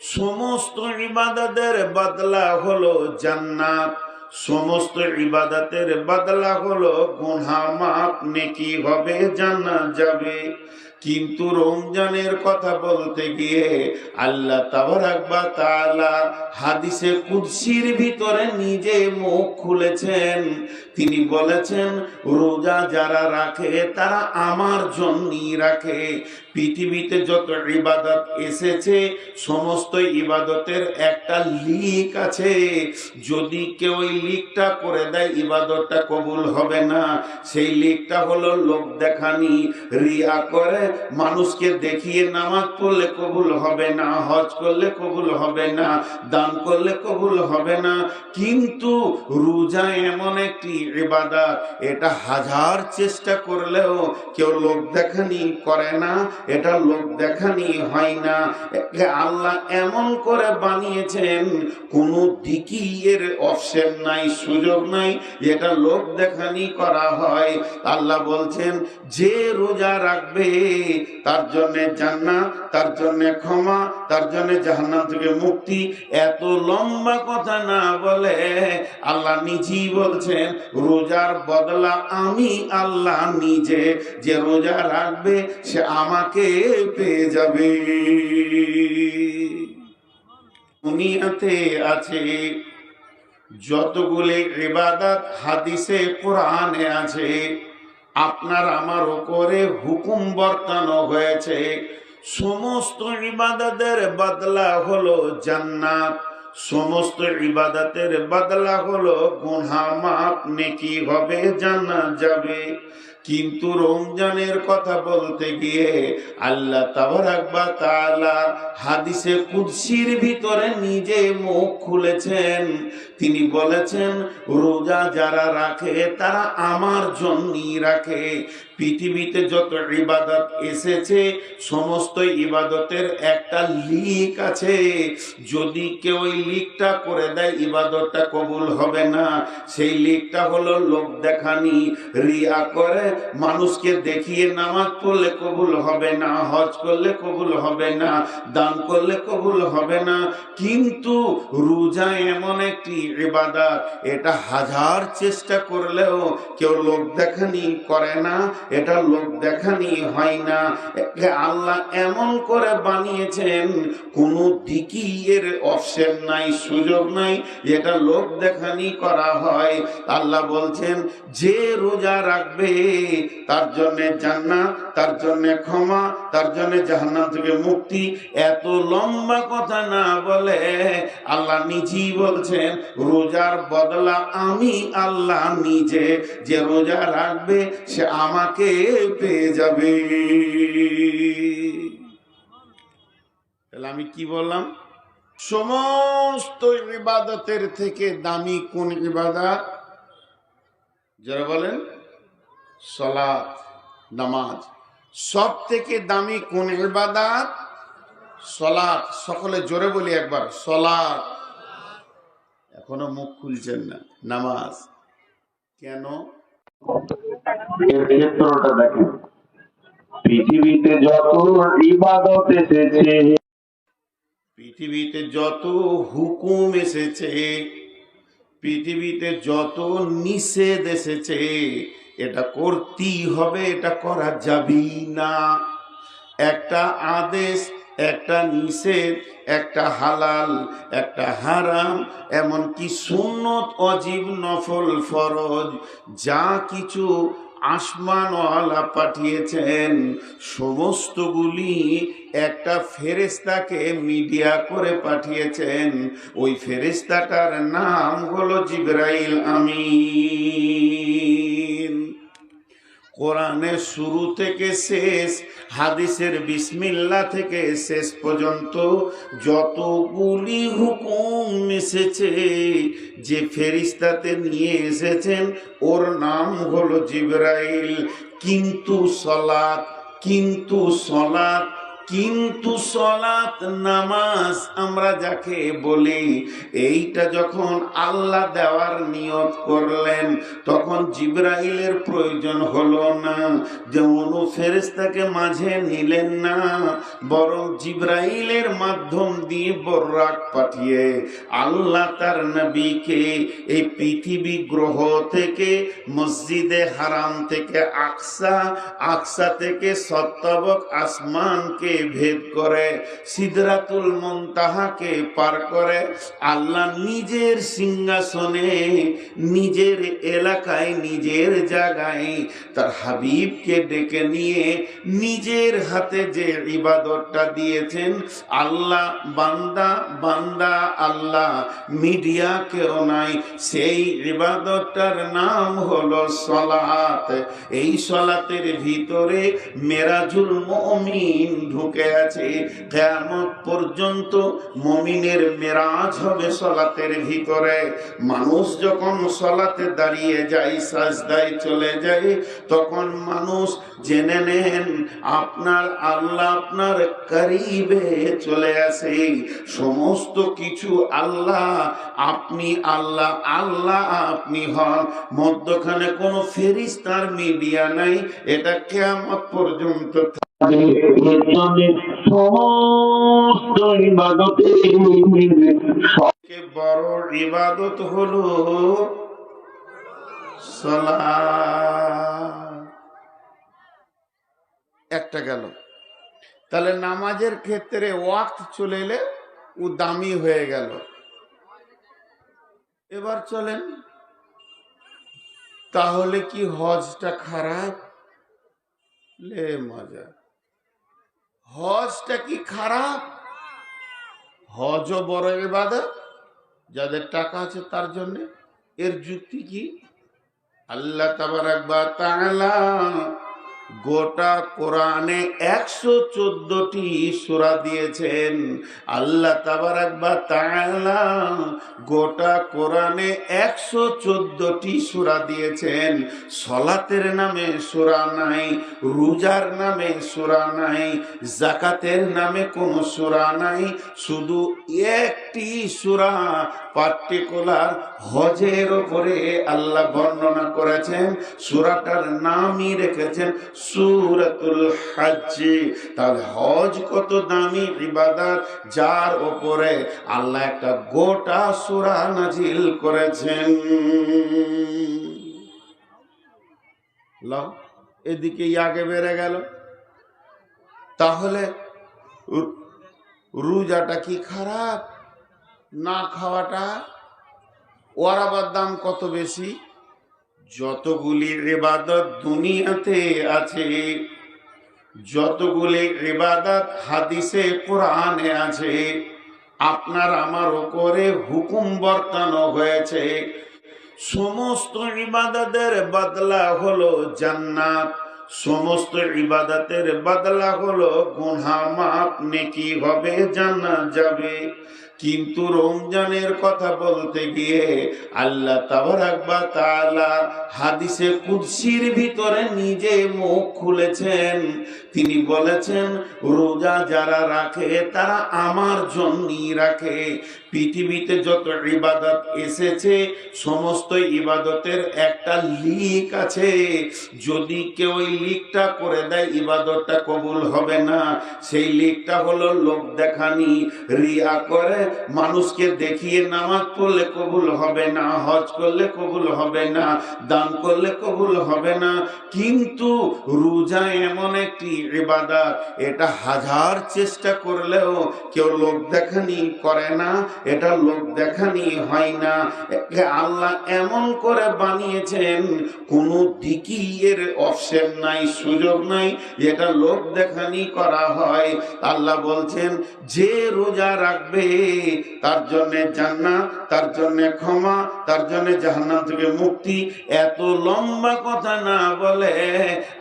সমস্ত ইবাদতের বদলা হলো জান্নাত, সমস্ত ইবাদতের বদলা হলো গুনাহ মাফ, নেকি হবে, জান্নাত যাবে। কিন্তু রমজানের কথা বলতে গিয়ে আল্লাহ তাবারাক ওয়া তাআলা হাদিসে কুদসির ভিতরে নিজে মুখ খুলেছেন। তিনি বলেছেন, রোজা যারা রাখে তারা আমার জন্যই রাখে। পৃথিবীতে যত ইবাদত এসেছে সমস্ত ইবাদতের একটা লিক আছে। যদি কেউ ওই লিকটা করে দেয় ইবাদতটা কবুল হবে না। সেই লিকটা হলো লোক দেখানি, রিয়া করে মানুষকে দেখিয়ে নামাজ পড়লে কবুল হবে না, হজ করলে কবুল হবে না, দান করলে কবুল হবে না। কিন্তু রোজা এমন একটি ইবাদত, এটা হাজার চেষ্টা করলেও কেউ লোক দেখানি করে না, এটা লোক দেখানি হয় না। আল্লাহ এমন করে বানিয়েছেন কোনো দিকই এর অপশন নাই, সুযোগ নাই, এটা লোক দেখানি করা হয়। আল্লাহ বলছেন যে রোজা রাখবে তার জন্য জান্নাত, তার জন্য ক্ষমা, তার জন্য জাহান্নাম থেকে মুক্তি। এত লম্বা কথা না বলে আল্লাহ নিজেই বলছেন রোজার বদলা আমি আল্লাহ নিজে। যে রোজা রাখবে সে আমাকে পেয়ে যাবে। দুনিয়াতে আছে যতগুলি ইবাদত হাদিসে কোরআনে আছে, আপনার আমার উপরে হুকুম বর্তানো হয়েছে। সমস্ত ইবাদতের বদলা হলো জান্নাত, সমস্ত ইবাদতের বদলা হলো গুনাহ মাফ, নেকি হবে, জান্নাত যাবে। কিন্তু রমজানের কথা বলতে গিয়ে আল্লাহ তাবারাক ওয়া তাআলা হাদিসে কুদসির ভিতরে নিজে মুখ খুলেছেন। তিনি বলেছেন রোজা যারা রাখে তারা আমার জন্যই রাখে। পৃথিবীতে যত ইবাদত এসেছে সমস্ত ইবাদতের একটা লিক আছে। যদি কেউ ওই লিকটা করে দেয় ইবাদতটা কবুল হবে না। সেই লিকটা হলো লোক দেখানি, রিয়া করে মানুষকে দেখিয়ে নামাজ পড়লে কবুল হবে না, হজ করলে কবুল হবে না, দান করলে কবুল হবে না। কিন্তু রোজা এমন একটি ইবাদত, এটা হাজার চেষ্টা করলেও কেউ লোক দেখানি করে না, এটা লোক দেখানি হয় না। আল্লাহ এমন করে বানিয়েছেন কোনো দিকই এর অপশন নাই, সুযোগ নাই, এটা লোক দেখানি করা হয়। আল্লাহ বলছেন যে রোজা রাখবে তার জন্য জান্নাত, তার জন্য ক্ষমা, তার জন্য জাহান্নাম থেকে মুক্তি। এত লম্বা কথা না বলে আল্লাহ নিজেই বলছেন রোজার বদলা আমি আল্লাহ নিজে। যে রোজা রাখবে সে আমাকে পেয়ে যাবে। তাহলে আমি কি বললাম? সমস্ত ইবাদতের থেকে দামি কোন ইবাদত? যারা বলেন সালাত, নামাজ। সব থেকে দামি কোন ইবাদত? সালাত। সকলে জোরে বলি একবার, সালাত। এখনো মুখ খুলছেন না। নামাজ কেন? এর ক্ষেত্রটা দেখেন। পৃথিবীতে যত ইবাদত এসেছে, পৃথিবীতে যত হুকুম এসেছে, পৃথিবীতে যত নিষেধ এসেছে, এটা করতেই হবে, এটা করা যাবেই না। একটা আদেশ, একটা নিষেধ, একটা হালাল, একটা হারাম, এমনকি সুন্নত, অজিব, নফল, ফরজ, যা কিছু আসমানওয়ালা পাঠিয়েছেন সমস্তগুলি একটা ফেরেশতাকে মিডিয়া করে পাঠিয়েছেন। ওই ফেরেশতাটার নাম হলো জিবরাইল আমিন। কোরআনের শুরু থেকে শেষ, হাদিসের বিসমিল্লাহ থেকে শেষ পর্যন্ত যতগুলি হুকুম এসেছে, যে ফেরেশতাতে নিয়ে এসেছেন ওর নাম হলো জিবরাইল। কিন্তু সলাত, কিন্তু সলাত, কিন্তু সলাত নামাজ আমরা যাকে বলি, এইটা যখন আল্লাহ দেওয়ার নিয়ত করলেন তখন জিবরাইলের প্রয়োজন হলো না, যে অনু ফেরেশতাকে মাঝে নিলেন না, বরং জিবরাইলের মাধ্যম দিয়ে বর্রাক পাঠিয়ে আল্লাহ তার নবীকে এই পৃথিবী গ্রহ থেকে মসজিদে হারাম থেকে আকসা, আকসা থেকে সত্তাবক আসমানকে ভেদ করে সিদরাতুল মুনতাহাকে পার করে আল্লাহ নিজের সিংহাসনে, নিজের এলাকায়, নিজের জায়গায় তার হাবিবকে ডেকে নিয়ে নিজের হাতে যে ইবাদতটা দিয়েছেন, আল্লাহ বান্দা বান্দা আল্লাহ, মিডিয়া কেউ নাই, সেই ইবাদতটার নাম হলো সালাত। এই সালাতের ভিতরে মেরাজুল মুমিন ঢুকে আছে। কিয়ামত পর্যন্ত মুমিনের মেরাজ হবে সালাতের ভিতরে। মানুষ যখন সালাতে দাঁড়িয়ে যায়, সাজদায় চলে যায়, তখন মানুষ জেনে নেন আপনার আল্লাহ আপনার করিবে চলে আসে। সমস্ত কিছু আল্লাহ, আপনি আল্লাহ, আল্লাহ আপনি হন, মধ্যখানে কোনো ফেরেশতার মিডিয়া নাই। এটা কিয়ামত পর্যন্ত সমস্ত ইবাদতের বড় ইবাদত হলো সালাত। একটা গেল। তাহলে নামাজের ক্ষেত্রে ওয়াক্ত চলে এলে ও দামি হয়ে গেল। এবার চলেন, তাহলে কি হজটা খারাপ? লে মজা, হজটা কি খারাপ? হজও বড় ইবাদত, যাদের টাকা আছে তার জন্য। এর যুক্তি কি? আল্লাহ তাবারাক ওয়া তাআলা গোটা কোরআনে 114টি সূরা দিয়েছেন। আল্লাহ তাবারাক ওয়া তাআলা গোটা কোরআনে 114টি সূরা দিয়েছেন। সালাতের নামে সূরা নাই, রোজার নামে সূরা নাই, যাকাতের নামে কোনো সূরা নাই, শুধু একটি সূরা পার্টিকুলার হজের উপরে আল্লাহ বর্ণনা করেছেন। সূরাটার নামই রেখেছেন সূরাতুল হজ্জ। তাহলে হজ কত দামি ইবাদত, যার উপরে আল্লাহ একটা গোটা সূরা নাজিল করেছেন। এদিকে আগে বেড়ে গেল। তাহলে রোজাটা কি খারাপ? না খাওয়াটা? ওর আবার দাম কত বেশি? যতগুলি ইবাদত দুনিয়াতে আছে, যতগুলি ইবাদত হাদিসে কোরআনে আছে, আপনার আমার উপরে হুকুম বর্তানো হয়েছে, সমস্ত ইবাদতের বদলা হলো জান্নাত, সমস্ত ইবাদতের বদলা হলো গুনাহ মাফ, নেকি হবে, জান্নাত যাবে। কিন্তু রমজানের কথা বলতে গিয়ে আল্লাহ তাবারাক ওয়া তাআলা হাদিসে কুদসির ভিতরে নিজে মুখ খুলেছেন। তিনি বলেছেন, রোজা যারা রাখে তারা আমার জন্যই রাখে। পৃথিবীতে যত ইবাদত এসেছে সমস্ত ইবাদতের একটা লিক আছে। যদি কেউ ওই লিকটা করে দেয় ইবাদতটা কবুল হবে না। সেই লিকটা হলো লোক দেখানি, রিয়া করে মানুষকে দেখিয়ে নামাজ পড়লে কবুল হবে না, হজ করলে কবুল হবে না, দান করলে কবুল হবে না। কিন্তু রোজা এমন একটি ইবাদত, এটা হাজার চেষ্টা করলেও কেউ লোক দেখানি করে না, এটা লোক দেখানি হয় না। আল্লাহ এমন করে বানিয়েছেন কোনো দিকই এর অপশন নাই, সুযোগ নাই, এটা লোক দেখানি করা হয়। আল্লাহ বলছেন যে রোজা রাখবে তার জন্য জান্নাত, তার জন্য ক্ষমা, তার জন্য জাহান্নাম থেকে মুক্তি। এত লম্বা কথা না বলে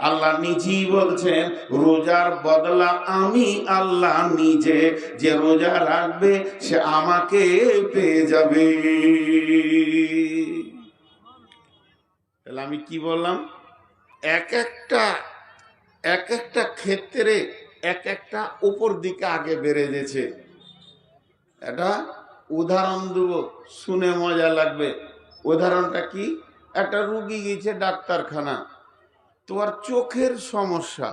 আল্লাহ নিজেই বলছেন রোজার বদলা আমি আল্লাহ নিজে, যে রোজা রাখবে সে আমাকে পেয়ে যাবে। তাহলে আমি কি বললাম? এক একটা ক্ষেত্রে এক একটা উপর দিকে আগে বেড়ে গেছে। এটা উদাহরণ দেব, শুনে মজা লাগবে। উদাহরণটা কি? একটা রুগী গেছে ডাক্তারখানা, তোমার চোখের সমস্যা।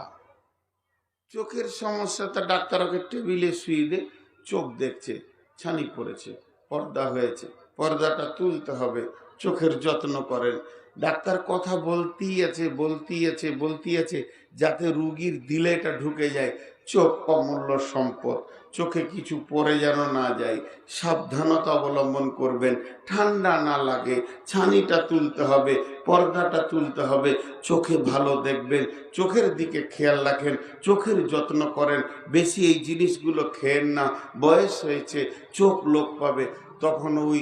চোখের সমস্যা, তা ডাক্তার ওকে টেবিলে শুয়ে দে, চোখ দেখছে, ছানি পড়েছে, পর্দা হয়েছে, পর্দাটা তুলতে হবে, চোখের যত্ন করেন। ডাক্তার কথা বলতেই আছে যাতে রুগীর দিলে এটা ঢুকে যায়। চোখ অমূল্য সম্পদ, চোখে কিছু পড়ে যেন না যায়, সাবধানতা অবলম্বন করবেন, ঠান্ডা না লাগে, ছানিটা তুলতে হবে, পর্দাটা তুলতে হবে, চোখে ভালো দেখবেন, চোখের দিকে খেয়াল রাখেন, চোখের যত্ন করেন। বেশি এই জিনিসগুলো খেয়েন না, বয়স হয়েছে, চোখ লোক পাবে। তখন ওই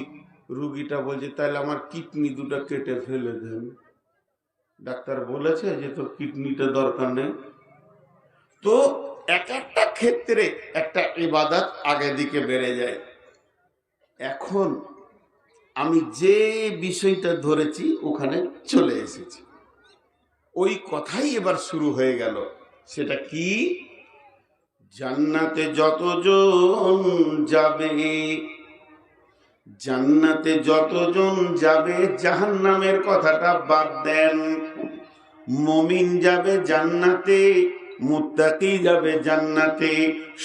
রুগীটা বলছে, তাহলে আমার কিডনি দুটো কেটে ফেলে দেন। ডাক্তার বলেছে যে তোর কিডনিটা দরকার নেই। তো এক একটা ক্ষেত্রে একটা ইবাদত আগে দিকে বেড়ে যায়। এখন আমি যে বিষয়টা ধরেছি ওখানে চলে এসেছি, ওই কথাই এবার শুরু হয়ে গেল। সেটা কি? জান্নাতে যতজন যাবে, জান্নাতে যতজন যাবে, জাহান্নামের কথাটা বাদ দেন। মুমিন যাবে জান্নাতে, মুত্তাকি যাবে জান্নাতে,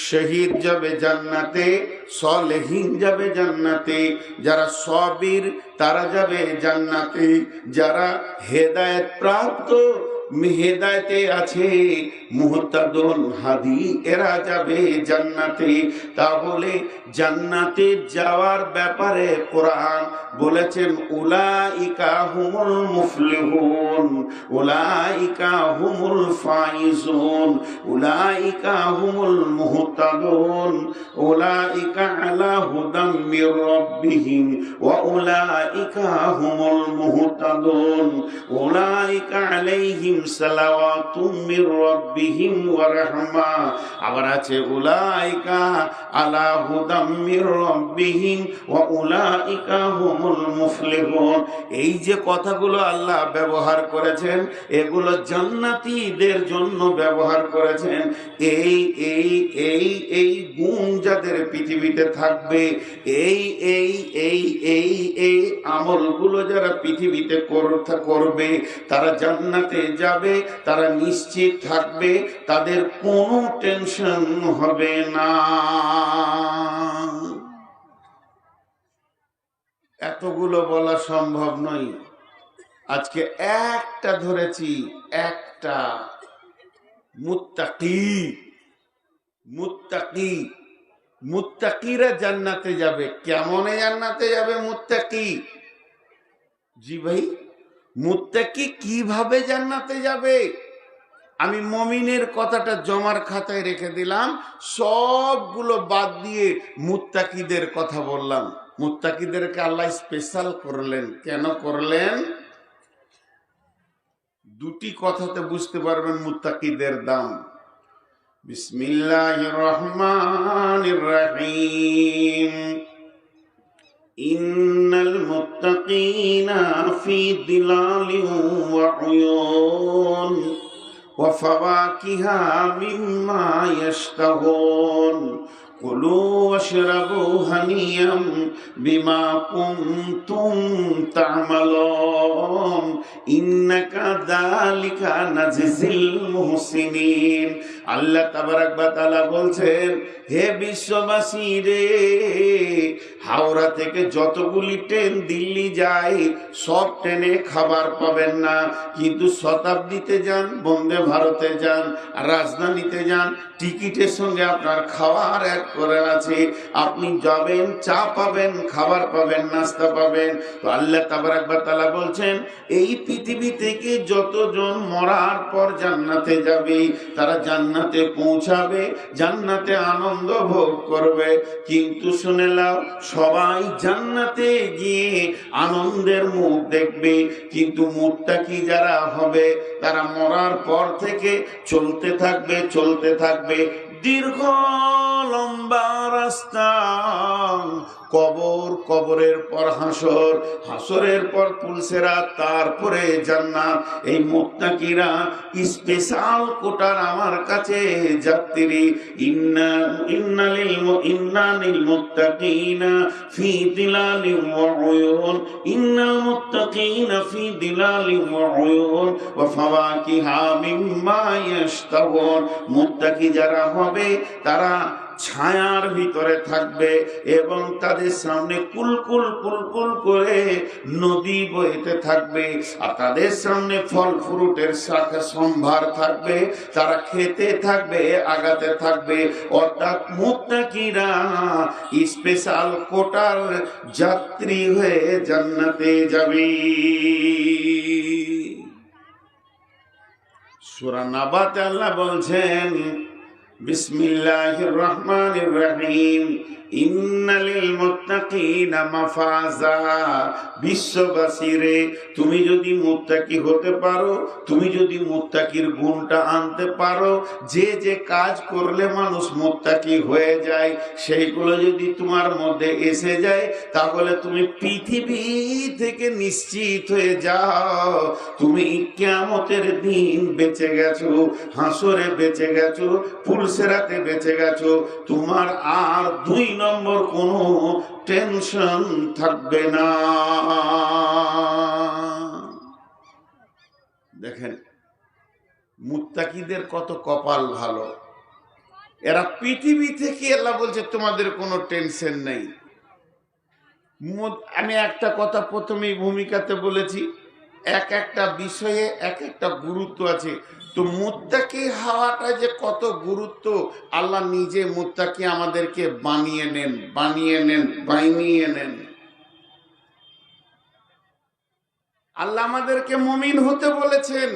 শহীদ যাবে জান্নাতে, সালেহীন যাবে জান্নাতে, যারা সাবির তারা যাবে জান্নাতে, যারা হেদায়েত প্রাপ্ত হেদায়েতে আছে, মুহতাদুন হাদি, এরা যাবে জান্নাতে। তাহলে জান্নাতে যাওয়ার ব্যাপারে কোরআন বলেছেন, উলাইকা হুমুল মুফলিহুন, উলাইকা হুমুল ফাইজুন, উলাইকা হুমুল মুহতাদুন, উলাইকা আলা হুদাম মির রাব্বিহিম ওয়া উলাইকা হুমুল মুহতাদুন, উলাইকা আলাইহিম সালাওয়াতুম মির রাব্বিহিম ওয়া রাহমা। আবার আছে উলাইকা আলা হুদাম মির রাব্বিহিম ওয়া উলাইকা হুমুল মুফলিহুন। এই যে কথাগুলো আল্লাহ ব্যবহার করেছেন, এগুলো জান্নাতীদের জন্য ব্যবহার করেছেন। এই এই এই এই গুণ যাদের পৃথিবীতে থাকবে, এই এই এই এই এই আমলগুলো যারা পৃথিবীতে করবে, তারা জান্নাতে যাবে, তারা নিশ্চিত থাকবে, তাদের কোনো টেনশন হবে না। এতগুলো বলা সম্ভব নয়, আজকে একটা ধরেছি, একটা। মুত্তাকি, মুত্তাকি, মুত্তাকিরা জান্নাতে যাবে। কেমনে জান্নাতে যাবে মুত্তাকি? জি ভাই, মুত্তাকি কিভাবে জান্নাতে যাবে? আমি মুমিনের কথাটা জমার খাতায় রেখে দিলাম, সবগুলো বাদ দিয়ে মুত্তাকিদের কথা বললাম। মুত্তাকিদেরকে আল্লাহ স্পেশাল করলেন। কেন করলেন? দুটি কথাতে বুঝতে পারবেন মুত্তাকিদের দাম। বিসমিল্লাহির রহমানির রহিম। ইন্নাল মুত্তাকিনা ফি দিলালিন ওয়া উয়ুন ওয়া ফাওয়াকিহা মিম্মা ইয়াশতাহুন কুলু ওয়াশরাবু হানিয়াম বিমা কুনতুম তা'মালুন ইন্নাকা যালিকা নাজিজিল মুহসিনিন। আল্লাহ তাবারাক ওয়া তাআলা বলছেন, হে বিশ্ববাসী রে, হাওড়া থেকে যতগুলি ট্রেন দিল্লি যায়, সব ট্রেনে খাবার পাবেন না, কিন্তু শতাব্দীতে যান, বন্দে ভারতে যান, রাজধানীতে যান, টিকিটের সঙ্গে আপনার খাবার এক করে আছে। আপনি যাবেন, চা পাবেন, খাবার পাবেন, নাস্তা পাবেন। তো আল্লাহ তাবারাক ওয়া তাআলা বলছেন, এই পৃথিবী থেকে যতজন মরার পর জান্নাতে যাবে, তারা জান্নাতে পৌঁছাবে, জান্নাতে আনন্দ ভোগ করবে। কিন্তু শুনে নাও, সবাই জান্নাতে গিয়ে আনন্দের মুখ দেখবে, কিন্তু মুত্তাকি যারা হবে তারা মরার পর থেকে চলতে থাকবে, চলতে থাকবে, দীর্ঘ লম্বা রাস্তা কবর, কবরের পর হাসর, হাসরের পর পুলসিরাত, তারপরে জান্নাত। এই মুত্তাকিরা স্পেশাল কোটার আমার কাছে যাত্রী। ইন্না লিল মুত্তাকিনা ফি দিলালিন ওয়া উয়ুন, ইন্নাল মুত্তাকিনা ফি দিলালিন ওয়া উয়ুন ওয়া ফাওয়াকিহা মিম্মা ইয়াশতাহুন। মুত্তাকি যারা হবে তারা ছায়ার ভিতরে থাকবে এবং তাদের সামনে কুলকুল কুলকুল করে নদী বইতে থাকবে, আর তাদের সামনে ফল ফ্রুটের শাখা সম্ভার থাকবে, তারা খেতে থাকবে, আগাতে থাকবে। অর্থাৎ মুত্তাকিরা স্পেশাল কোটার যাত্রী হয়ে জান্নাতে যাবে। সূরা নাবাতে আল্লাহ বলছেন, বিসমিল্লাহির রহমানির রহিম, ইন্নালিল মুত্তাকিনা মাফাজা। বিশ্ববাসীরে, তুমি যদি মুত্তাকি হতে পারো, তুমি যদি মুত্তাকির গুণটা আনতে পারো, যে যে কাজ করলে মানুষ মুত্তাকি হয়ে যায় সেইগুলো যদি তোমার মধ্যে এসে যায়, তাহলে তুমি পৃথিবী থেকে নিশ্চিত হয়ে যাও, তুমি কিয়ামতের দিন বেঁচে গেছো, হাসরে বেঁচে গেছো, পুলসিরাতে বেঁচে গেছো। তোমার আর 2 নম্বর কোনো টেনশন থাকবে না। দেখেন মুত্তাকিদের কত কপাল ভালো, এরা পৃথিবী থেকে আল্লাহ বলছে তোমাদের কোনো টেনশন নেই। আমি একটা কথা প্রথমেই ভূমিকাতে বলেছি, এক একটা বিষয়ে এক একটা গুরুত্ব আছে। তো মুত্তাকি হওয়াটা যে কত গুরুত্ব, আল্লাহ নিজে মুত্তাকি আমাদেরকে বানিয়ে নেন। আল্লাহ আমাদেরকে মুমিন হতে বলেছেন,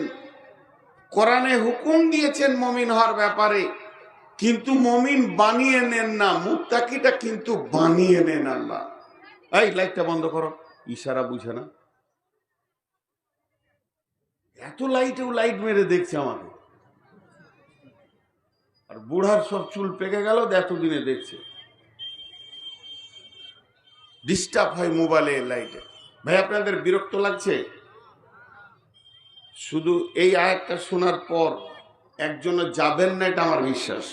কোরআনে হুকুম দিয়েছেন মুমিন হওয়ার ব্যাপারে, কিন্তু মুমিন বানিয়ে নেন না, মুত্তাকিটা কিন্তু বানিয়ে নেন আল্লাহ। এই লাইটটা বন্ধ করো, ইশারা বুঝে না। এত লাইটেও লাইট মেরে দেখছে আমাকে, আর বুড়ার সব চুল পেকে গেল, এতদিনে দেখছে। ডিস্টার্ব হয় মোবাইলে লাইটে। ভাই আপনাদের বিরক্ত লাগছে? শুধু এই আয়াতটা শোনার পর একজনে যাবেন না, এটা আমার বিশ্বাস,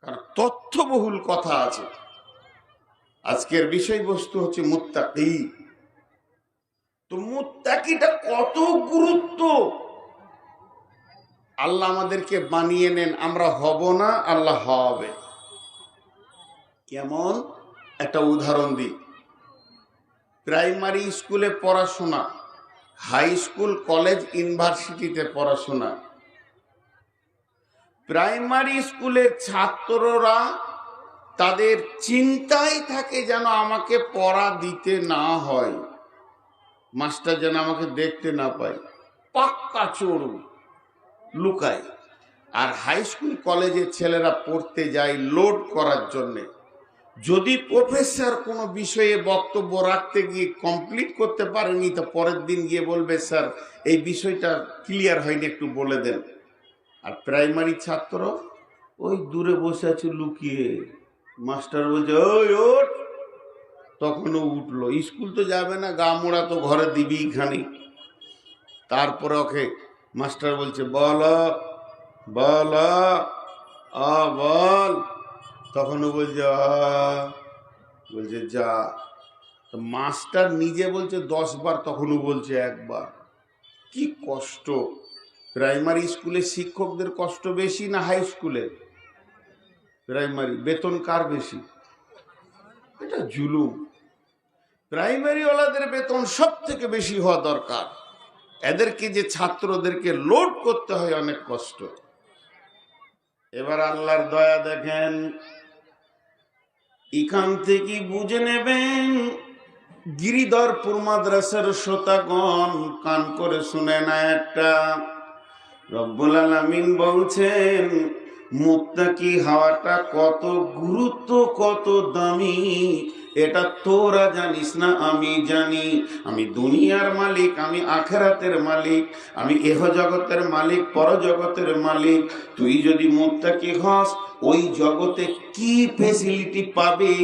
কারণ তথ্যবহুল কথা আছে। আজকের বিষয়বস্তু হচ্ছে মুত্তাকি। তো মুত্তাকিটা কত গুরুত্ব, আল্লাহ আমাদেরকে বানিয়ে নেন, আমরা হব না, আল্লাহ হবে। কেমন একটা উদাহরণ দিই। প্রাইমারি স্কুলে পড়াশোনা, হাই স্কুল, কলেজ, ইউনিভার্সিটিতে পড়াশোনা, প্রাইমারি স্কুলের ছাত্ররা তাদের চিন্তাই থাকে যেন আমাকে পড়া দিতে না হয়, মাস্টার যেন আমাকে দেখতে না পায়, পাক্কা চোর লুকায়। আর হাই স্কুল কলেজের ছেলেরা পড়তে যায় লোড করার জন্যে। যদি প্রফেসর কোনো বিষয়ে বক্তব্য রাখতে গিয়ে কমপ্লিট করতে পারেনি, তো পরের দিন গিয়ে বলবে, স্যার এই বিষয়টা ক্লিয়ার হয়নি, একটু বলে দেন। আর প্রাইমারি ছাত্র ওই দূরে বসে আছে লুকিয়ে, মাস্টার বলছে ওই ওঠ, তখনও উঠলো। স্কুল তো যাবে না, গা মোড়া তো ঘরে দিবি খানি। তারপরে ওকে মাস্টার বলছে বল বল বল, তখনও বলছে যা। তো মাস্টার নিজে বলছে 10 বার, তখনও বলছে 1 বার। কি কষ্ট! প্রাইমারি স্কুলে শিক্ষকদের কষ্ট বেশি না হাই স্কুলে? প্রাইমারি বেতন কার বেশি? এটা জুলুম। প্রাইমারি ওয়ালাদের বেতন সব থেকে বেশি হওয়া দরকার। এদেরকে যে ছাত্রদেরকে লোড করতে হয়, অনেক কষ্ট। এবার আল্লাহর দয়া দেখেন, এখান থেকে বুঝে নেবেন। গিরিধরপুর মাদ্রাসার শ্রোতাগণ কান করে শুনে না, একটা রব্বুল আলামিন বলছেন মুত্তাকি হওয়াটা কত গুরুত্ব, কত দামি, এটা তোরা জানিস না, আমি জানি। আমি দুনিয়ার মালিক, আমি আখিরাতের মালিক, আমি এহ জগতের মালিক, পরজগতের মালিক। তুই যদি মুত্তাকি হস, ওই জগতে কি ফেসিলিটি পাবে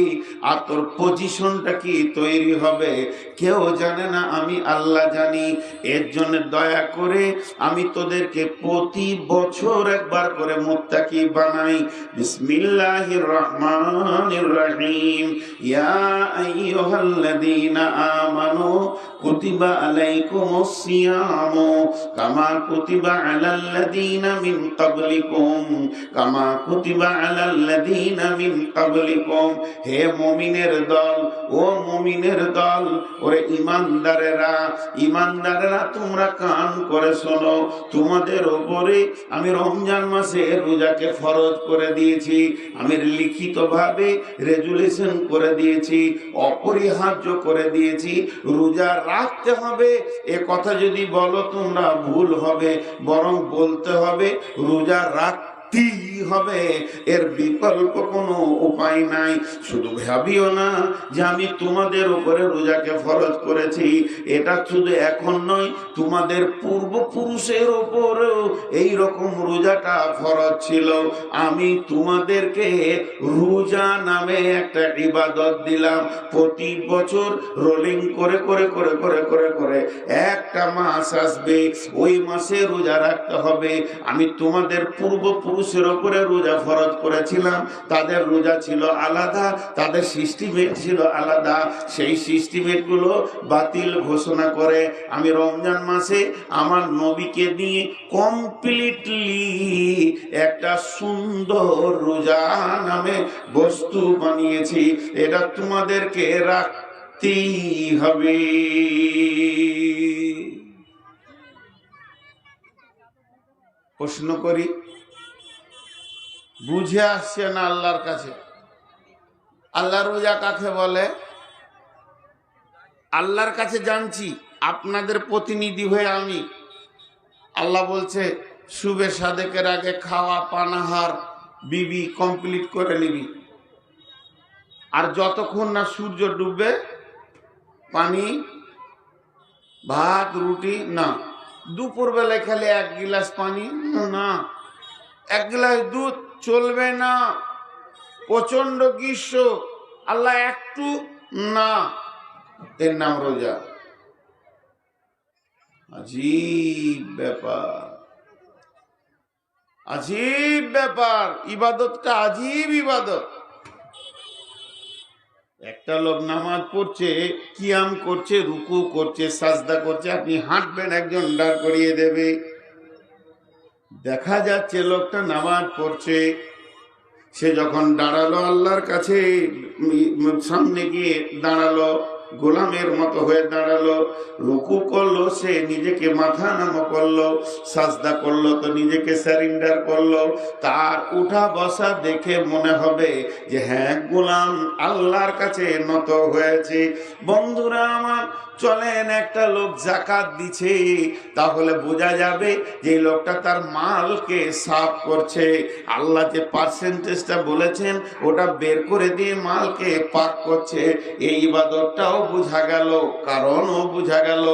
আর তোর পজিশনটা কি তৈরি হবে কেউ জানে না, আমি আল্লাহ জানি। এর জন্য দয়া করে আমি তোদেরকে প্রতি বছর একবার করে মুত্তাকি বানাই। বিসমিল্লাহির রহমানির রহিম। ইয়া আইয়ুহাল্লাযীনা আমানু কুতিবা আলাইকুমুস সিয়ামু কামা কুতিবা আলাল্লাযীনা মিন ক্বাবলিকুম কামা কুতিবা আলাল্লাযীনা মিন ক্বাবলিকুম। হে মুমিনের দল, ও মুমিনের দল, ওরে ইমানদারেরা, ইমানদারেরা তোমরা কান করে শোনো, তোমাদের উপরে আমি রমজান মাসে রোজাকে ফরজ করে দিয়েছি। আমি লিখিতভাবে রেজুলেশন করে দিয়েছি, অপরিহার্য করে দিয়েছি, রোজা রাখতে হবে। এ কথা যদি বলো তোমরা ভুল হবে, বরং বলতে হবে রোজা হবে, এর বিকল্প কোনো উপায় নাই। শুধু ভাবিও না যে আমি তোমাদের উপরে রোজাকে ফরজ করেছি, এটা শুধু এখন নয়, তোমাদের পূর্বপুরুষের উপরেও এই রকম রোজাটা ফরজ ছিল। আমি তোমাদেরকে রোজা নামে একটা ইবাদত দিলাম, প্রতি বছর রোলিং করে করে করে করে করে করে একটা মাস আসবে, ওই মাসে রোজা রাখতে হবে। আমি তোমাদের পূর্বপুরুষের উপরে রোজা ফরজ করেছিলাম, তাদের রোজা ছিল আলাদা, তাদের সিস্টেমেট ছিল আলাদা, সেই সিস্টেমেটগুলো বাতিল ঘোষণা করে আমি রমজান মাসে আমার নবীকে দিয়ে কমপ্লিটলি একটা সুন্দর রোজা নামে বস্তু বানিয়েছি। এটা তোমাদেরকে রাখতেই হবে। প্রশ্ন করি, বুঝে আসছে না আল্লাহর কাছে? আল্লাহ রোজা কাকে বলে? আল্লাহর কাছে জানছি, আপনাদের প্রতিনিধি হয়ে আমি। আল্লাহ বলছে শুবে সাদেকের আগে খাওয়া পানাহার বিবি কমপ্লিট করে নিবি, আর যতক্ষণ না সূর্য ডুববে পানি ভাত রুটি না। দুপুর বেলায় খালি এক গিলাস পানি না, এক গ্লাস দুধ চলবে না। প্রচন্ড গ্রীষ্ম, আল্লাহ একটু না, এর নাম রোজা। আজীব ব্যাপার, আজীব ব্যাপার, ইবাদতটা আজীব ইবাদত। একটা লোক নামাজ পড়ছে, কিয়াম করছে, রুকু করছে, সাজদা করছে, আপনি হাঁটবেন, একজন দাঁড় করিয়ে দেবে। দেখা যাচ্ছে লোকটা নামাজ পড়ছে, সে যখন দাঁড়ালো আল্লাহর কাছে, সামনে গিয়ে দাঁড়ালো, গোলামের মতো হয়ে দাঁড়ালো, রুকু করলো, সে নিজেকে মাথা নামা করলো, সাজদা করলো তো নিজেকে সারেন্ডার করলো। তার উঠা বসা দেখে মনে হবে যে হ্যাঁ গোলাম আল্লাহর কাছে নত হয়েছে। বন্ধুরা আমার, চলেন, একটা লোক যাকাত দিচ্ছে, তাহলে বোঝা যাবে যে লোকটা তার মালকে সাফ করছে। আল্লাহ যে পার্সেন্টেজটা বলেছেন ওটা বের করে দিয়ে মালকে পাক করছে। এই ইবাদতটাও বোঝা গেল, কারণও বোঝা গেল।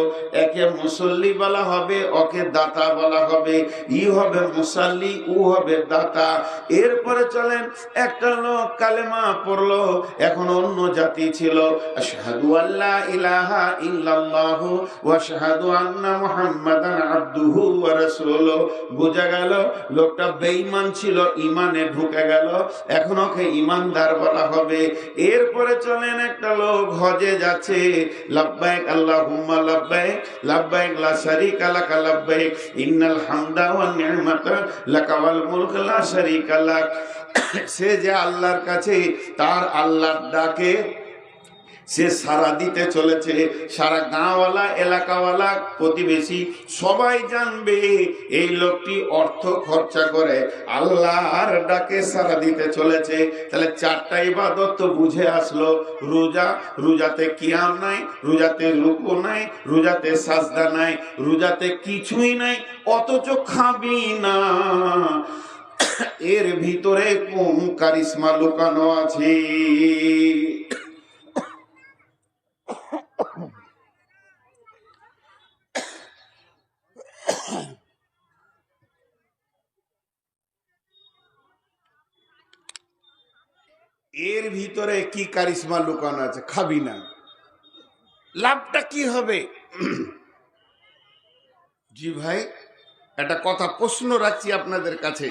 একে মুসল্লি বলা হবে, ওকে দাতা বলা হবে। ই হবে মুসাল্লি, ও হবে দাতা। এরপরে চলেন, একটা লোক কালেমা পড়লো, এখন অন্য জাতি ছিল, আশহাদু আল্লা ইলাহা ইল্লাল্লাহু ওয়া আশহাদু আন্না মুহাম্মাদান আবদুহু ওয়া রাসূলুহু। বোঝা গেল লোকটা বেঈমান ছিল, ঈমানে ঢুকে গেল, এখন ওকে ঈমানদার বলা হবে। এরপরে চলেন, একটা লোক হজে যাচ্ছে, লাব্বাইক আল্লাহুম্মা লাব্বাইক, লাব্বাইক লা শারীকা লাকা লাব্বাইক, ইন্নাল হামদা ওয়ান নি'মাতা লাকা ওয়াল মুলকু লা শারীকা লাক। সে যে আল্লাহর কাছে তার আল্লাহর ডাকে সে সারা দিতে চলেছে, সারা গাঁওয়ালা, এলাকাওয়ালা, প্রতিবেশী সবাই জানবে এই লোকটি অর্থ খরচা করে আল্লাহর ডাকে সারা দিতে চলেছে। তাহলে চারটা ইবাদত তো বুঝে আসলো। রোজা, রোজাতে কিয়াম নাই, রোজাতে রুকু নাই, রোজাতে সাজদা নাই, রোজাতে কিছুই নাই, অথচ খাবি না। এর ভিতরে কোন কারিশমা লুকানো আছে? ভিতরে কি কারিশমা লুকানো আছে, খাবি না, লাভটা কি হবে? জি ভাই, একটা কথা প্রশ্ন রাখছি আপনাদের কাছে।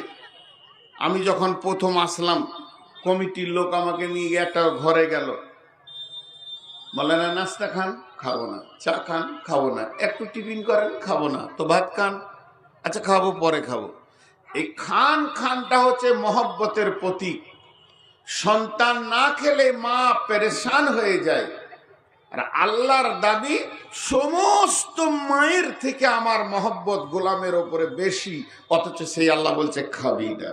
আমি যখন প্রথম আসলাম, কমিটির লোক আমাকে নিয়ে গিয়ে একটা ঘরে গেল, বলে না নাস্তা খান, খাবো না। চা খান, খাবো না। একটু টিফিন করেন, খাবো না। তো ভাত খান, আচ্ছা খাবো, পরে খাবো। এই খানটা হচ্ছে মহব্বতের প্রতীক। সন্তান না খেলে মা পেরেশান হয়ে যায়। আর আল্লাহর দাবি, সমস্ত মায়ের থেকে আমার মহব্বত গোলামের ওপরে বেশি, অথচ সেই আল্লাহ বলছে খাবি না।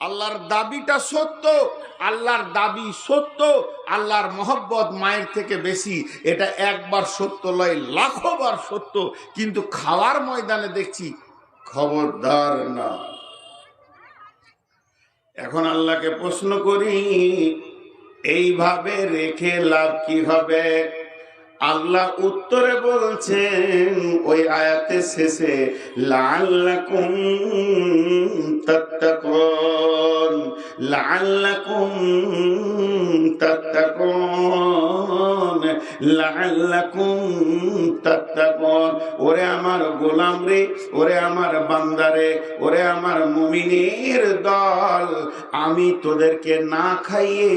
আল্লাহর দাবিটা সত্য, আল্লাহর দাবি সত্য, আল্লাহর মহব্বত মায়ের থেকে বেশি, এটা একবার সত্য নয়, লাখো বার সত্য। কিন্তু খাওয়ার ময়দানে দেখছি খবরদার না। এখন আল্লাহকে প্রশ্ন করি, এইভাবে রেখে লাভ কি হবে? আল্লাহ উত্তরে বলছেন ওই আয়াতের শেষে, লাআল্লাকুম তাত্তাকুন, লাআল্লাকুম তাত্তাকুন, লাআল্লাকুম তাত্তাকুন। ওরে আমার গোলাম রে, ওরে আমার বান্দারে, ওরে আমার মুমিনের দল, আমি তোদেরকে না খাইয়ে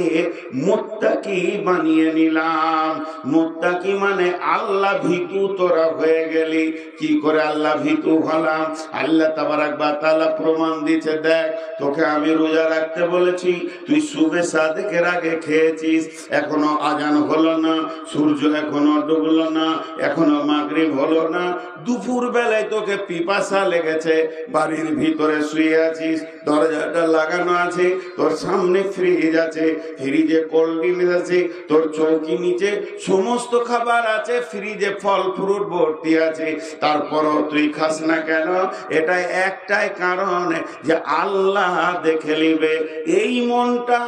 মুত্তাকি বানিয়ে নিলাম। মুত্তাকি মানে আল্লাহ ভীতু তোরা হয়ে গেলি। কি করে আল্লাহ ভীতু হলাম? আল্লাহ তাবারাক ওয়া তাআলা প্রমাণ দিতে, দেখ তোকে আমি রোজা রাখতে বলেছি, তুই সুবে সাদেকের আগে খেয়েছিস, এখনো আজান হলো না, সূর্য এখনো ডুবলো না, এখনো মাগরিব হলো না, দুপুর বেলায় তোকে পিপাসা লেগেছে, বাড়ির ভিতরে শুয়ে আছিস, দরজাটা লাগানো আছে, তোর সামনে ফ্রিজ আছে, ফ্রিজে কোল্ড ড্রিঙ্কস আছে, তোর চৌকি নিচে সমস্ত খাবার আছে, ফ্রিজে ফল ফ্রুট ভর্তি আছে, তারপরও তুই খাস না কেন? এটা একটাই কারণ, যে আল্লাহ দেখে নিবে। এই মনটা,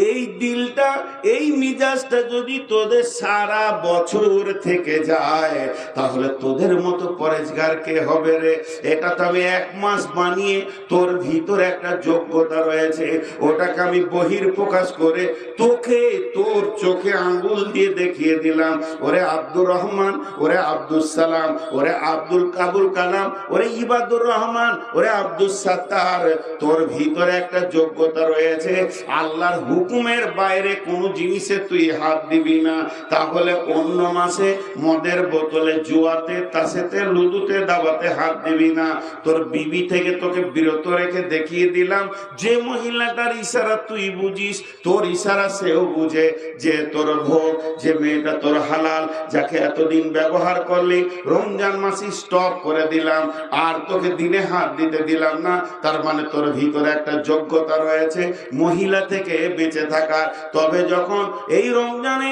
এই দিলটা, এই মিজাজটা যদি তোদের সারা বছর থেকে যায়, তাহলে তোদের মতো পরেজগার কে হবে রে? এটা তো আমি 1 মাস বানিয়ে, তোর ভিতরে একটা যোগ্যতা রয়েছে, ওটাকে আমি বহির প্রকাশ করে তোকে তোর চোখে আঙ্গুল দিয়ে দেখিয়ে দিলাম, ওরে আব্দুর রহমান, ওরে আব্দুল সালাম, ওরে আব্দুল কাবুল কালাম, ওরে ইবাদুর রহমান, ওরে আব্দুল সাত্তার, তোর ভিতরে একটা যোগ্যতা রয়েছে। আল্লাহর হুকুমের বাইরে কোনো জিনিসে তুই হাত দিবি না, তাহলে অন্য মাসে মদের বোতলে, জুয়াতে, তাসেতে, লুদুতে, দাবাতে হাত দিবি না। তোর বিবি থেকে তোকে বিরত রেখে দেখিয়ে দিলাম, যে মহিলাটার ইশারা তুই বুঝিস, তোর ইশারা সেও বুঝে, যে তোর ভোগ, যে মেয়েটা তোর হালাল, যাকে এতদিন ব্যবহার করলি, রমজান মাসে স্টপ করে দিলাম, আর তোকে দিনে হাত দিতে দিলাম না। তার মানে তোর ভিতরে একটা যোগ্যতা রয়েছে মহিলা থেকে বেঁচে থাকার। তবে যখন এই রমজানে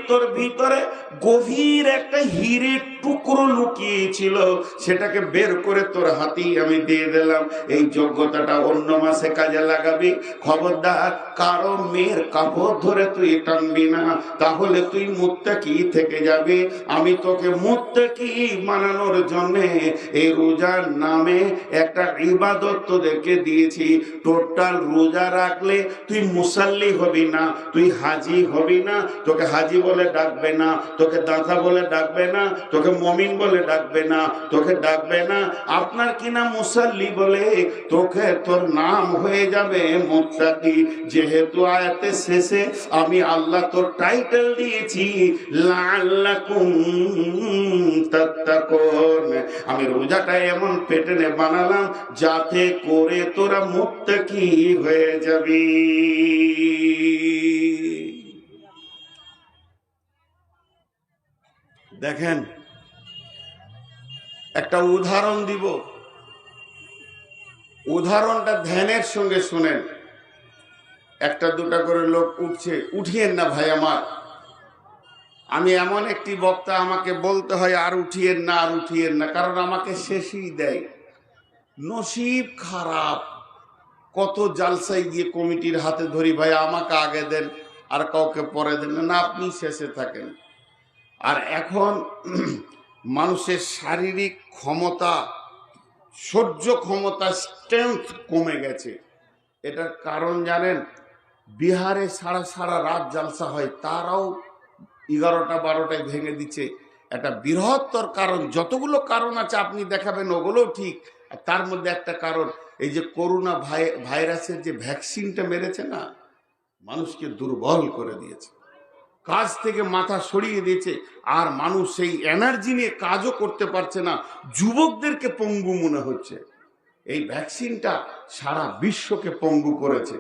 তোর ভিতরে গভীর একটা হীরের টুকরো লুকিয়েছিল, সেটাকে বের করে তোর হাতেই আমি দিয়ে দিলাম, এই যোগ্যতাটা অন্য মাসে কাজে লাগাবি। খবরদার কারো মেয়ের কাপড় ধরে তুই টানবি না, তাহলে তুই মুত্তাকি থেকে যাবি। আমি তোকে মুত্তাকি বানানোর জন্য এই রোজার নামে একটা ইবাদত তোদেরকে দিয়েছি। টোটাল রোজা রাখলে তুই মুসাল্লি হবি না, তুই হাজি হবি না, তোকে হাজি বলে ডাকবে না, তোকে দাতা বলে ডাকবে না, তোকে মুমিন বলে ডাকবে না, তোকে ডাকবে না আপনার কিনা মুসাল্লি বলে, তোকে তোর নাম হয়ে যাবে মুত্তাকি। যেহেতু আয়াতের শেষে আমি আল্লাহ তোর টাইটেল দিয়েছি লাআল্লাকুম তাত্তাকুন, আমি রোজাটা এমন পেটেনে বানালাম যাতে করে তোরা মুত্তাকি হয়ে যাবি। দেখেন, একটা উদাহরণ দিব, উদাহরণটা ধ্যানের সঙ্গে শুনেন। একটা দুটা করে লোক উঠছে, উঠিয়েন না ভাই আমার, আমি এমন একটি বক্তা, আমাকে বলতে হয় আর উঠিয়েন না, আর উঠিয়েন না, কারণ আমাকে শেষই দেয়। নসিব খারাপ, কত জালসায় গিয়ে কমিটির হাতে ধরি, ভাই আমাকে আগে দেন, আর কাউকে পরে দেন না, আপনি শেষে থাকেন। আর এখন মানুষের শারীরিক ক্ষমতা, সহ্য ক্ষমতা, স্ট্রেংথ কমে গেছে। এটার কারণ জানেন? বিহারে সারা সারা রাত জালসা হয়, তারাও 11টা 12টায় ভেঙে দিচ্ছে। একটা বৃহত্তর কারণ, যতগুলো কারণ আছে আপনি দেখাবেন ওগুলোও ঠিক, আর তার মধ্যে একটা কারণ এই যে করোনা ভাইরাসের যে ভ্যাকসিনটা মেরেছে না, মানুষকে দুর্বল করে দিয়েছে, কাজ থেকে মাথা সরিয়ে দিয়েছে, আর মানুষ সেই এনার্জি নিয়ে কাজও করতে পারছে না, যুবকদেরকে পঙ্গু মনে হচ্ছে। এই ভ্যাকসিনটা সারা বিশ্বকে পঙ্গু করেছে।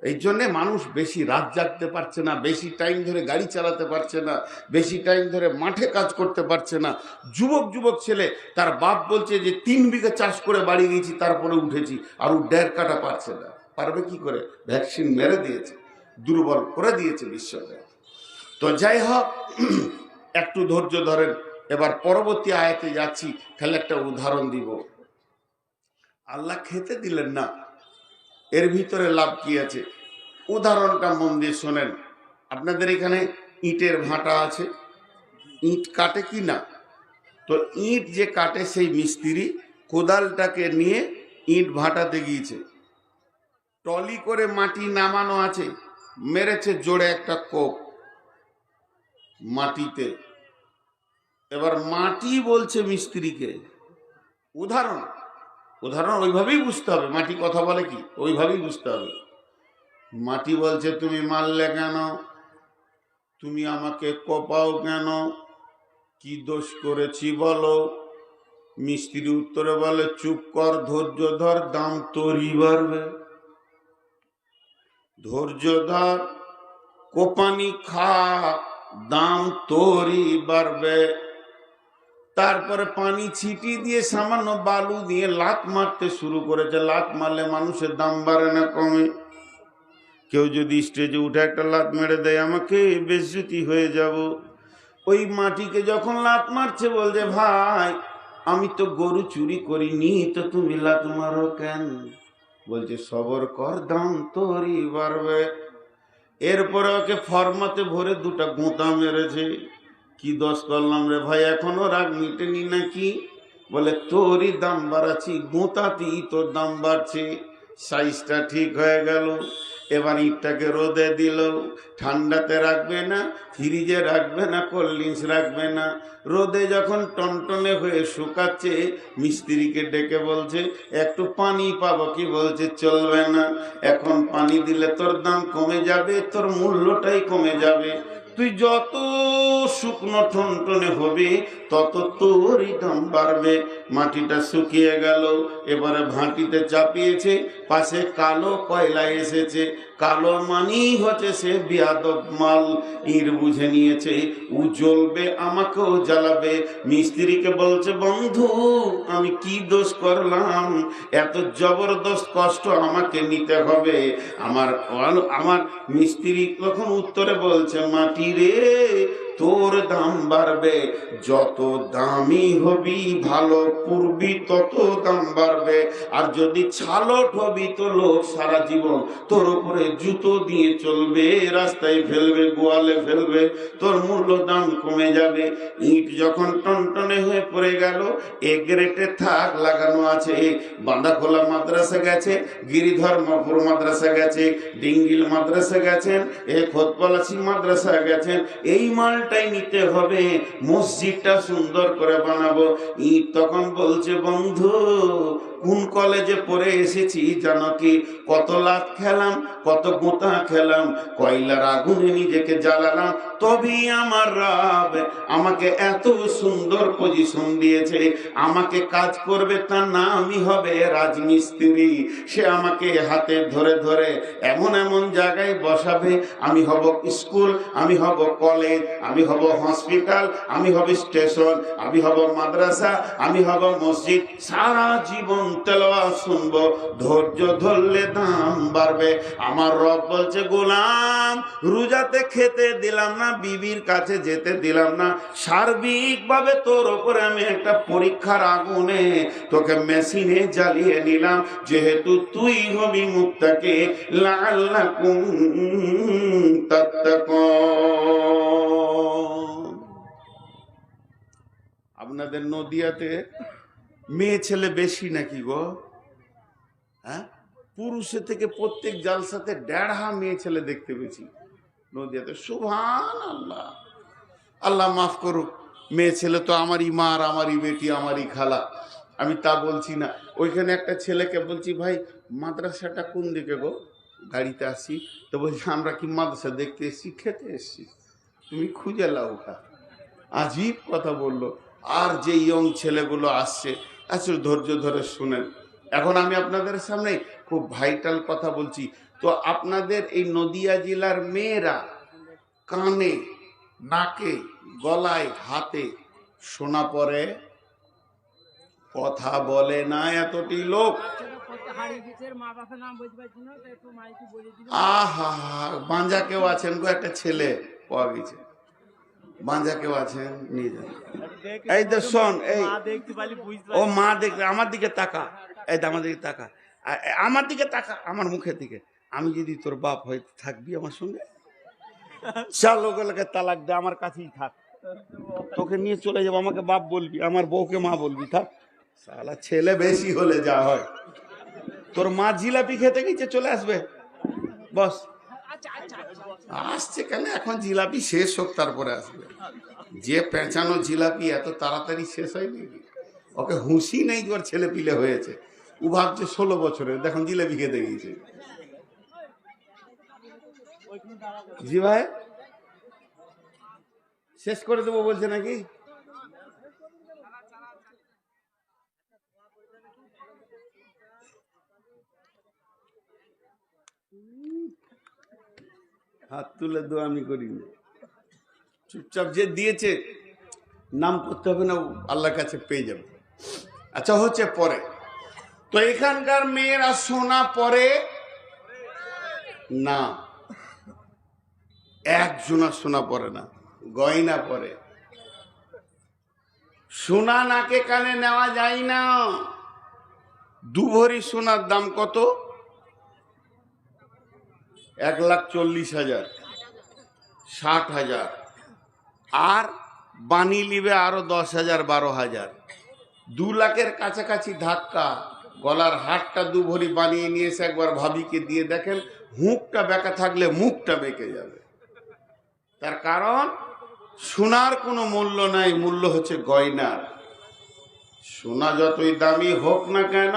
এই জন্যে মানুষ বেশি রাত জাগতে পারছে না, বেশি টাইম ধরে গাড়ি চালাতে পারছে না, বেশি টাইম ধরে মাঠে কাজ করতে পারছে না। যুবক ছেলে, তার বাপ বলছে যে 3 বিঘা চাষ করে বাড়ি গেছি, তারপরে উঠেছি, আর ও 1.5 কাটা পারছে না। পারবে কি করে? ভ্যাকসিন মেরে দিয়েছে, দুর্বল করে দিয়েছে বিশ্বকে। তো যাই হোক, একটু ধৈর্য ধরেন। এবার পরবর্তী আয়াতে যাচ্ছি, খালি একটা উদাহরণ দিব। আল্লাহ খেতে দিলেন না, এর ভিতরে লাভ কি আছে? উদাহরণটা মন দিয়ে শোনেন। আপনাদের এখানে ইটের ভাটা আছে, ইট কাটে কি না? তো ইট যে কাটে সেই মিস্ত্রি কোদালটাকে নিয়ে ইট ভাটাতে গিয়েছে, টলি করে মাটি নামানো আছে, মেরেছে জোরে একটা কোপ মাটিতে। এবার মাটি বলছে মিস্ত্রিকে, উদাহরণ ওইভাবেই বুঝতে হবে, মাটি কথা বলে কি ওইভাবেই বুঝতে হবে। মাটি বলছে, তুমি মারলে কেন? তুমি আমাকে কোপাও কেন? কি দোষ করেছি বলো? মিস্ত্রি উত্তরে বলে, চুপ কর, ধৈর্য ধর, দাম তোরই বাড়বে। ধৈর্য ধর, কোপানি খা, দাম তোরই বাড়বে। তারপরে পানি ছিটি দিয়ে সামান্য বালু দিয়ে লাত মারতে শুরু করেছে। লাত মারলে মানুষের দাম বাড়ে না কমে? কেউ যদি স্টেজে উঠে একটা লাত মেরে দেয়, আমাকে বেজ্জতি হয়ে যাব। ওই মাটিকে যখন লাত মারছে বলছে, ভাই আমি তো গরু চুরি করিনি, তো তুমি লাত মারো কেন? বলছে, সবর কর, দাম তোরই বাড়বে। এরপরে ওকে ফরমাতে ভরে 2টা গোঁতা মেরেছে। কি দোষ করলাম রে ভাই, এখনো রাগ মিটেনি নাকি? বলে, তোরই দাম বাড়াচ্ছি, গোঁতাতেই তোর দাম বাড়ছে। সাইজটা ঠিক হয়ে গেল। এবার ইটটাকে রোদে দিল, ঠান্ডাতে রাখবে না, ফ্রিজে রাখবে না, কোল্ড ড্রিঙ্কস রাখবে না। রোদে যখন টনটনে হয়ে শুকাচ্ছে, মিস্ত্রিকে ডেকে বলছে, একটু পানি পাবো কি? বলছে, চলবে না, এখন পানি দিলে তোর দাম কমে যাবে, তোর মূল্যটাই কমে যাবে। তুই যত শুকনো টনটনে হবে তত তোরই দাম বাড়বে। মাটিটা শুকিয়ে গেল, এবারে ভাটিতে চাপিয়েছে, পাশে কালো কয়লা এসেছে। কালো মানি হচ্ছে সে বিয়াদব মাল, ইট বুঝে নিয়েছে, ও জ্বলবে, আমাকেও জ্বালাবে। মিস্ত্রিকে বলছে, বন্ধু আমি কি দোষ করলাম, এত জবরদস্ত কষ্ট আমাকে নিতে হবে? আমার মিস্ত্রি তখন উত্তরে বলছে, মাটি রে, তোর দাম বাড়বে, যত দামি হবি ভালো পুরবি তত দাম বাড়বে। আর যদি ছালট হবি তো লোক সারা জীবন তোর উপরে জুতো দিয়ে চলবে, রাস্তায় ফেলবে, গোয়ালে ফেলবে, তোর মূল্য দাম কমে যাবে। ইট যখন টনটনে হয়ে পড়ে গেল, এ গ্রেটে থাক লাগানো আছে। বাঁধাখোলা মাদ্রাসা গেছে, গিরিধর্মপুর মাদ্রাসা গেছে, ডিঙ্গিল মাদ্রাসা গেছেন, এ খোদপলাশি মাদ্রাসা গেছেন। এই মালটাই নিতে হবে, মসজিদটা সুন্দর করে বানাবো। ইট তখন বলছে, বন্ধু কোন কলেজে পড়ে এসেছি জানো কি? কত লাত খেলাম, কত গোঁতা খেলাম, কয়লার আগুনে নিজেকে জ্বালালাম, তবেই আমার রব আমাকে এত সুন্দর পজিশন দিয়েছে। আমাকে কাজ করবে, তার নামই হবে রাজমিস্ত্রি। সে আমাকে হাতে ধরে ধরে এমন এমন জায়গায় বসাবে, আমি হব স্কুল, আমি হব কলেজ, আমি হব হসপিটাল, আমি হব স্টেশন, আমি হব মাদ্রাসা, আমি হব মসজিদ। সারা জীবন তেলাওয়াত শুনবো, ধৈর্য ধরলে দাম বাড়বে। আমার রব বলছে, গোলাম রোজাতে খেতে দিলাম না, বিবির কাছে যেতে দিলাম না, সার্বিকভাবে তোর ওপরে আমি একটা পরীক্ষার আগুনে তোকে মেশিনে জ্বালিয়ে নিলাম, যেহেতু তুই হবি মুত্তাকি, লাআল্লাকুম তাত্তাকুন। আপনাদের নদিয়াতে মেয়ে ছেলে বেশি নাকি গো? হ্যাঁ, পুরুষের থেকে প্রত্যেক জালসাতে 1.5 মেয়ে ছেলে দেখতে পেয়েছি নদিয়াতে। সুবহানাল্লাহ, আল্লাহ মাফ করুক। মেয়ে ছেলে তো আমারই মা আর আমারই বেটি, আমারই খালা, আমি তা বলছি না। ওইখানে একটা ছেলেকে বলছি, ভাই মাদ্রাসাটা কোন দিকে গো? গাড়িতে আসি তো বলছি, আমরা কি মাদ্রাসা দেখতে এসছি, খেতে এসছি, তুমি খুঁজে লাও ওটা। আজীব কথা বললো। আর যে ইয়ং ছেলেগুলো আসছে, আসলে ধৈর্য ধরে শুনেন। এখন আমি আপনাদের সামনে খুব ভাইটাল কথা বলছি। তো আপনাদের এই নদিয়া জেলার মেয়েরা কানে, নাকে, গলায়, হাতে সোনা পরে, কথা বলে না এতটি লোক। আহা, বাঞ্জা কেউ আছেন গো? একটা ছেলে পাওয়া গেছে, বাঞ্জা কেউ আছেন? নিয়ে যান। এই তো শোন, এই ও মা দেখবে, আমার দিকে তাকা, এই আমার দিকে তাকা, আমার দিকে তাকা, আমার মুখের দিকে। আমি যদি তোর বাপ হয়ে থাকবি আমার সঙ্গে, চল ওগুলোকে তালাক দে, আমার কাছেই থাক, তোকে নিয়ে চলে যাবো, আমাকে বাপ বলবি, আমার বউকে মা বলবি, থাক। শালা ছেলে বেশি হলে যা হয়, তোর মা জিলাপি খেতে গেছে, চলে আসবে, বস। আসছে কেন? এখন জিলাপি শেষ হোক তারপরে আসবে। যে পেঁচানো জিলাপি এত তাড়াতাড়ি শেষ হয় নাকি? ওকে হুঁশি নেই, ওর ছেলে পিলে হয়েছে, ও ভাবছে 16 বছরের, দেখুন জিলাপি খেতে গিয়েছে। জি ভাই, শেষ করে দেবো বলছে নাকি? হাত তুলে দোয়া আমি করিনি, চুপচাপ যে দিয়েছে নাম করতে হবে না, আল্লাহর কাছে পেয়ে যাবে। আচ্ছা, হচ্ছে পরে। তো এখানকার মেয়েরা সোনা পরে না, একজনা সোনা পরে না, গয়না পরে। সোনা নাকে কানে নেওয়া যায় না। 2 ভরি সোনার দাম কত? 1,40,000, 60,000, আর বানি লিবে আরো 10,000, 12,000, 2 লাখের কাছাকাছি ধাক্কা। গলার হারটা 2 ভরি বানিয়ে নিয়ে এসে একবার ভাবিকে দিয়ে দেখেন, হুঁকটা বেঁকা থাকলে মুখটা বেঁকে যাবে। তার কারণ সোনার কোনো মূল্য নাই, মূল্য হচ্ছে গয়নার। সোনা যতই দামি হোক না কেন,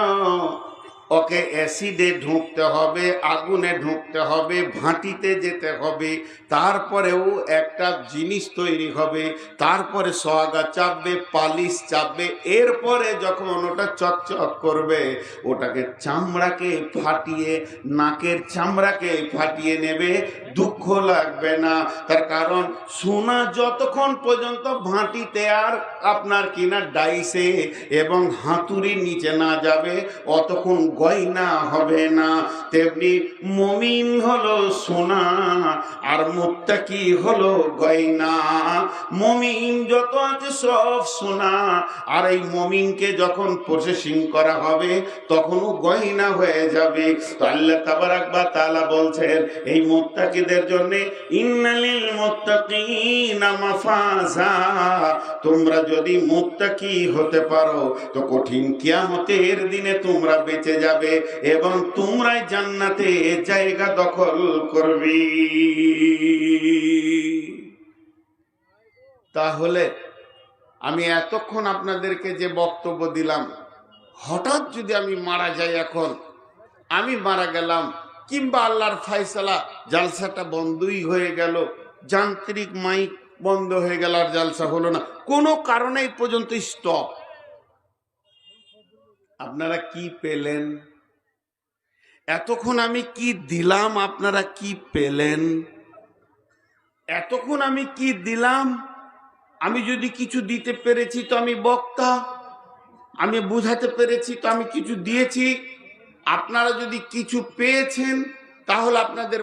ওকে অ্যাসিডে ঢুকতে হবে, আগুনে ঢুকতে হবে, ভাটিতে যেতে হবে, তারপরেও একটা জিনিস তৈরি হবে, তারপরে সোহাগা চাপবে, পালিশ চাপবে, এরপরে যখন ওটা চকচক করবে, ওটাকে চামড়াকে ফাটিয়ে, নাকের চামড়াকে ফাটিয়ে নেবে, দুঃখ লাগবে না। তার কারণ সোনা যতক্ষণ পর্যন্ত ভাটিতে আর আপনার কিনা ডাইসে এবং হাতুড়ির নিচে না যাবে, অতক্ষণ গয়না হবে না। তেমনি মুমিন হলো সোনা আর মুত্তাকি হলো গয়না। মুমিন যত আছে সব সোনা, আর এই মুমিনকে যখন প্রসেসিং করা হবে তখনও গয়না হয়ে যাবে। তো আল্লাহ তাবারাক ওয়া তাআলা বলছেন এই মুত্তাকিদের জন্য, ইন্নালিল মুত্তাকিনা মাফাজা, তোমরা যদি মুত্তাকি হতে পারো তো কঠিন কিয়ামতের দিনে তোমরা বেঁচে যাবে এবং তোমরাই জান্নাতে জায়গা দখল করবে। তাহলে আমি এতক্ষণ আপনাদেরকে যে বক্তব্য দিলাম, হঠাৎ যদি আমি মারা যাই, এখন আমি মারা গেলাম, কিংবা আল্লাহর ফয়সালা জালসাটা বন্ধই হয়ে গেল, যান্ত্রিক মাইক বন্ধ হয়ে গেল, আর জালসা হলো না, কোনো কারণে এই পর্যন্ত স্টপ, আপনারা কি পেলেন? এতক্ষণ আমি কি দিলাম, আপনারা কি পেলেন? এতক্ষণ আমি কি দিলাম? আমি যদি কিছু দিতে পেরেছি তো আমি বক্তা, আমি বুঝাতে পেরেছি তো আমি কিছু দিয়েছি। আপনারা যদি কিছু পেয়েছেন তাহলে আপনাদের